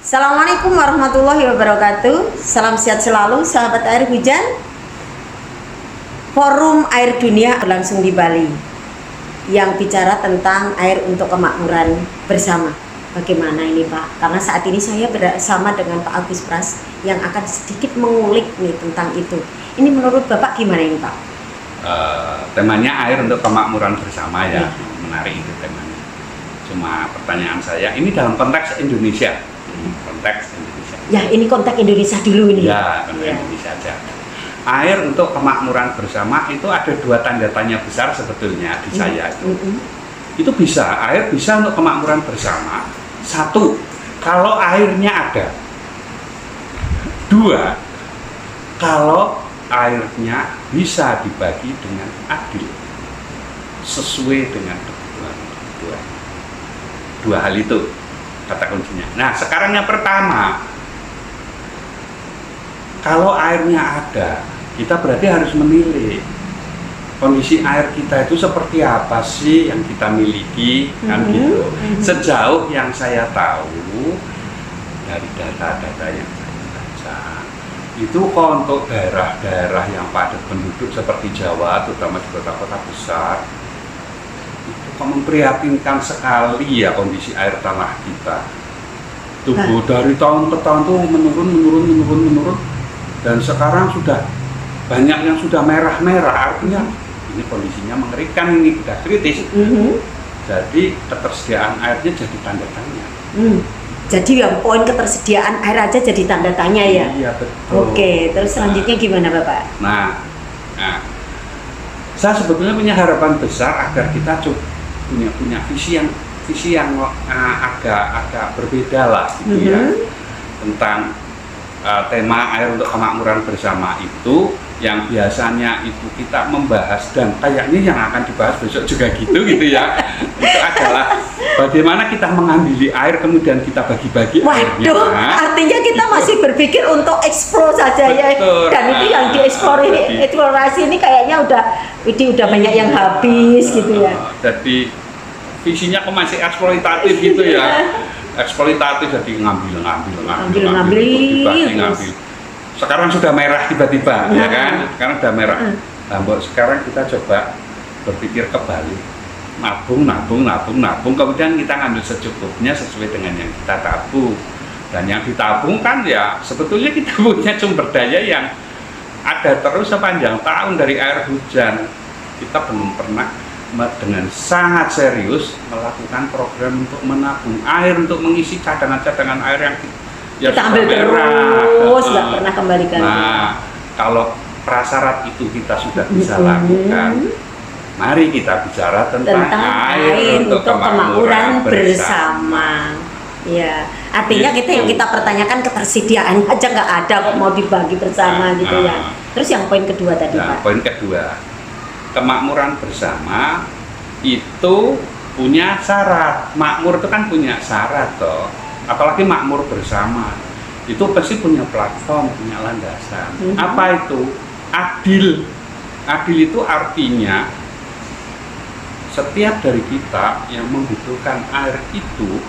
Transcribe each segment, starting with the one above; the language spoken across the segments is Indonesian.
Assalamualaikum warahmatullahi wabarakatuh. Salam sehat selalu sahabat air hujan. Forum Air Dunia berlangsung di Bali yang bicara tentang air untuk kemakmuran bersama. Bagaimana ini Pak? Karena saat ini saya bersama dengan Pak Agus Pras yang akan sedikit mengulik nih tentang itu. Ini menurut Bapak gimana ini Pak? Temanya air untuk kemakmuran bersama ya. Menarik itu temanya. Cuma pertanyaan saya, ini dalam konteks Indonesia. Konteks Indonesia. Ya, ini konteks Indonesia dulu ini. Ya, konteks Indonesia aja. Air untuk kemakmuran bersama itu ada dua tanda tanya besar sebetulnya di saya itu. Itu bisa, air bisa untuk kemakmuran bersama. Satu, kalau airnya ada. Dua, kalau airnya bisa dibagi dengan adil sesuai dengan kebutuhan kedua. Dua hal itu kata kuncinya. Nah, sekarang yang pertama, kalau airnya ada, kita berarti harus memilih kondisi air kita itu seperti apa sih yang kita miliki, kan gitu. Sejauh yang saya tahu dari data-data yang saya baca, itu kok untuk daerah-daerah yang padat penduduk seperti Jawa, terutama di kota-kota besar, itu kok memprihatinkan sekali ya kondisi air tanah kita. Tuh dari tahun ke tahun tuh menurun, dan sekarang sudah banyak yang sudah merah-merah, artinya ini kondisinya mengerikan, ini sudah kritis. Jadi ketersediaan airnya jadi tanda tanya. Jadi yang poin ketersediaan air aja jadi tanda tanya ya? Iya betul. Oke, terus selanjutnya gimana Bapak? Nah, saya sebetulnya punya harapan besar agar kita punya visi yang agak berbeda lah gitu ya, tentang tema air untuk kemakmuran bersama itu, yang biasanya itu kita membahas dan kayaknya yang akan dibahas besok juga gitu ya. Itu adalah bagaimana kita mengambil air kemudian kita bagi-bagi airnya. Waduh, artinya kita masih berpikir untuk eksplor saja. Betul. Ya. Dan itu yang eksplorasi ini kayaknya udah banyak yang habis gitu ya. Jadi visinya kok masih eksploitatif gitu ya. Eksploitatif, jadi ngambil. Sekarang sudah merah tiba-tiba, ya kan? Sekarang sudah merah. Nah, sekarang kita coba berpikir kebalik, nabung, kemudian kita ngambil secukupnya sesuai dengan yang kita tabung. Dan yang ditabung kan ya sebetulnya kita punya sumber daya yang ada terus sepanjang tahun dari air hujan. Kita belum pernah dengan sangat serius melakukan program untuk menabung air, untuk mengisi cadangan-cadangan air yang kita ambil terus, nggak pernah kembalikan. Nah, kalau prasyarat itu kita sudah bisa lakukan, mari kita bicara tentang air untuk kemakmuran bersama. Ya, artinya yang kita pertanyakan ketersediaan aja nggak ada kok mau dibagi bersama gitu ya. Terus yang poin kedua tadi Pak? Poin kedua, kemakmuran bersama itu punya syarat. Makmur itu kan punya syarat toh. Apalagi makmur bersama itu pasti punya platform, punya landasan. Apa itu? Adil. Adil itu artinya setiap dari kita yang membutuhkan air itu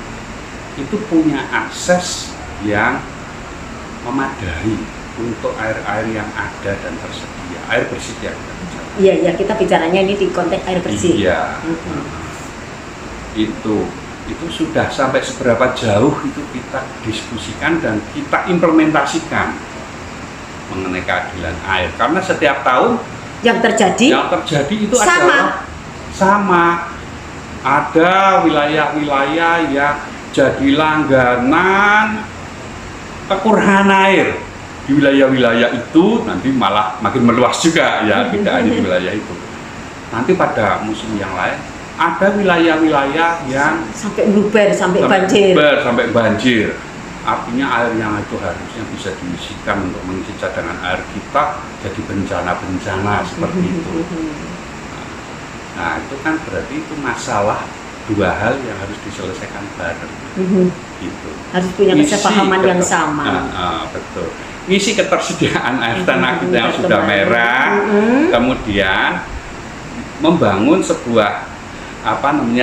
punya akses yang memadai untuk air-air yang ada dan tersedia, air bersih yang ada. Iya, kita bicaranya ini di konteks air bersih. Iya. Itu sudah sampai seberapa jauh itu kita diskusikan dan kita implementasikan mengenai keadilan air, karena setiap tahun yang terjadi itu sama. Ada wilayah-wilayah yang jadi langganan kekurangan air. Di wilayah-wilayah itu nanti malah makin meluas juga ya, tidak hanya di wilayah itu. Nanti pada musim yang lain ada wilayah-wilayah yang sampai luber, sampai banjir. Artinya air yang itu harusnya bisa diisikan untuk mengisi cadangan air kita, jadi bencana-bencana seperti itu. Nah, itu kan berarti itu masalah dua hal yang harus diselesaikan bareng. Gitu. Harus punya kesepahaman yang sama. Betul. Ngisi ketersediaan air tanah kita yang sudah merah, kemudian membangun sebuah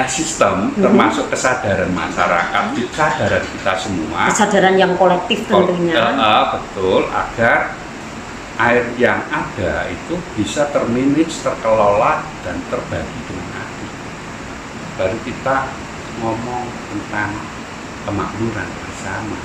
sistem, termasuk kesadaran masyarakat, kesadaran kita semua, Kesadaran yang kolektif tentunya. betul, agar air yang ada itu bisa termanage, terkelola, dan terbagi dengan adil. Baru kita ngomong tentang kemakmuran bersama.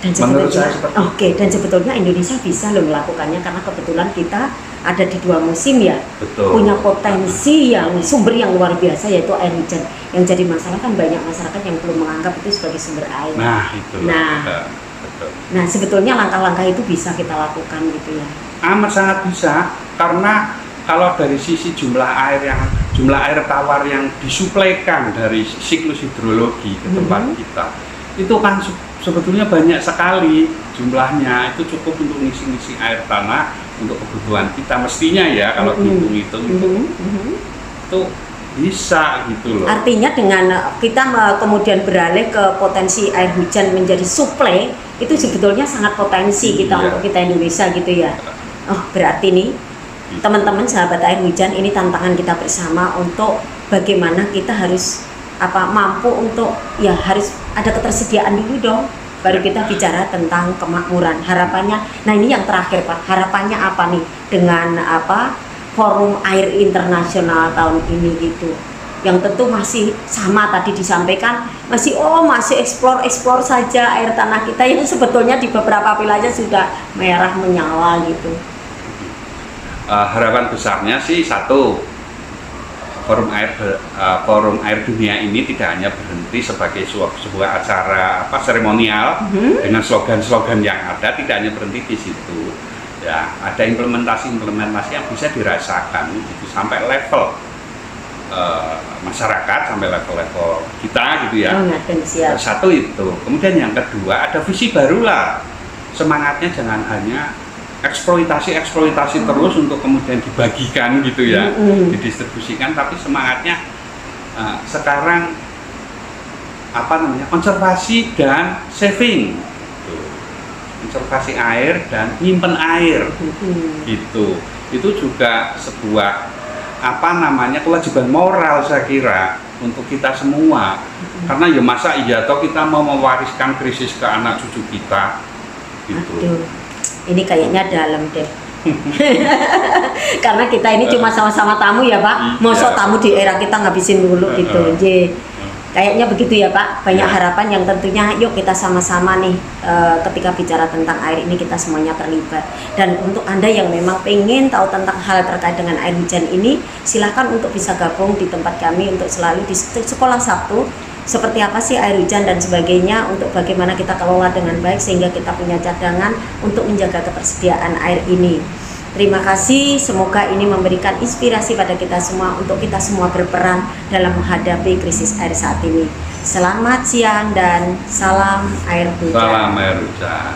Dan Menurut saya sebetulnya, seperti dan sebetulnya Indonesia bisa loh melakukannya karena kebetulan kita ada di 2 musim ya, betul. punya potensi yang sumber yang luar biasa yaitu air hujan. Yang jadi masalah kan banyak masyarakat yang belum menganggap itu sebagai sumber air. Nah, itu. Betul. Nah, sebetulnya langkah-langkah itu bisa kita lakukan gitu ya. Amat sangat bisa, karena kalau dari sisi jumlah air tawar yang disuplaikan dari siklus hidrologi ke tempat kita, itu kan sebetulnya banyak sekali jumlahnya. Itu cukup untuk ngisi-ngisi air tanah untuk kebutuhan kita mestinya ya, kalau dihitung-hitung itu bisa gitu loh. Artinya dengan kita kemudian beralih ke potensi air hujan menjadi suplai, itu sebetulnya sangat potensi kita untuk kita Indonesia gitu ya. Oh, berarti nih teman-teman sahabat air hujan, ini tantangan kita bersama untuk bagaimana kita harus mampu untuk ya harus ada ketersediaan dulu dong, baru kita bicara tentang kemakmuran. Harapannya, nah ini yang terakhir Pak, harapannya apa nih dengan Forum Air Internasional tahun ini gitu, yang tentu masih sama tadi disampaikan, masih eksplor saja air tanah kita yang sebetulnya di beberapa wilayah sudah merah menyala gitu. Harapan besarnya sih satu, Forum Air Dunia ini tidak hanya berhenti sebagai sebuah acara seremonial dengan slogan-slogan yang ada, tidak hanya berhenti di situ. Ya, ada implementasi yang bisa dirasakan gitu, sampai level masyarakat, sampai level kita gitu ya. Satu itu. Kemudian yang kedua, ada visi barulah. Semangatnya jangan hanya eksploitasi terus untuk kemudian dibagikan gitu ya, didistribusikan, tapi semangatnya sekarang konservasi dan saving. Konservasi air dan nyimpen air gitu. Itu juga sebuah kewajiban moral saya kira untuk kita semua. Karena ya masa iya toh kita mau mewariskan krisis ke anak cucu kita gitu. Aduh, ini kayaknya dalam deh. Karena kita ini cuma sama-sama tamu ya Pak. Masa tamu di era kita ngabisin dulu gitu. Kayaknya begitu ya Pak, banyak harapan yang tentunya yuk kita sama-sama nih ketika bicara tentang air ini kita semuanya terlibat. Dan untuk Anda yang memang pengen tahu tentang hal terkait dengan air hujan ini, silahkan untuk bisa gabung di tempat kami untuk selalu di Sekolah Sabtu, seperti apa sih air hujan dan sebagainya, untuk bagaimana kita kelola dengan baik sehingga kita punya cadangan untuk menjaga ketersediaan air ini. Terima kasih, semoga ini memberikan inspirasi pada kita semua untuk kita semua berperan dalam menghadapi krisis air saat ini. Selamat siang dan salam air hujan. Salam air hujan.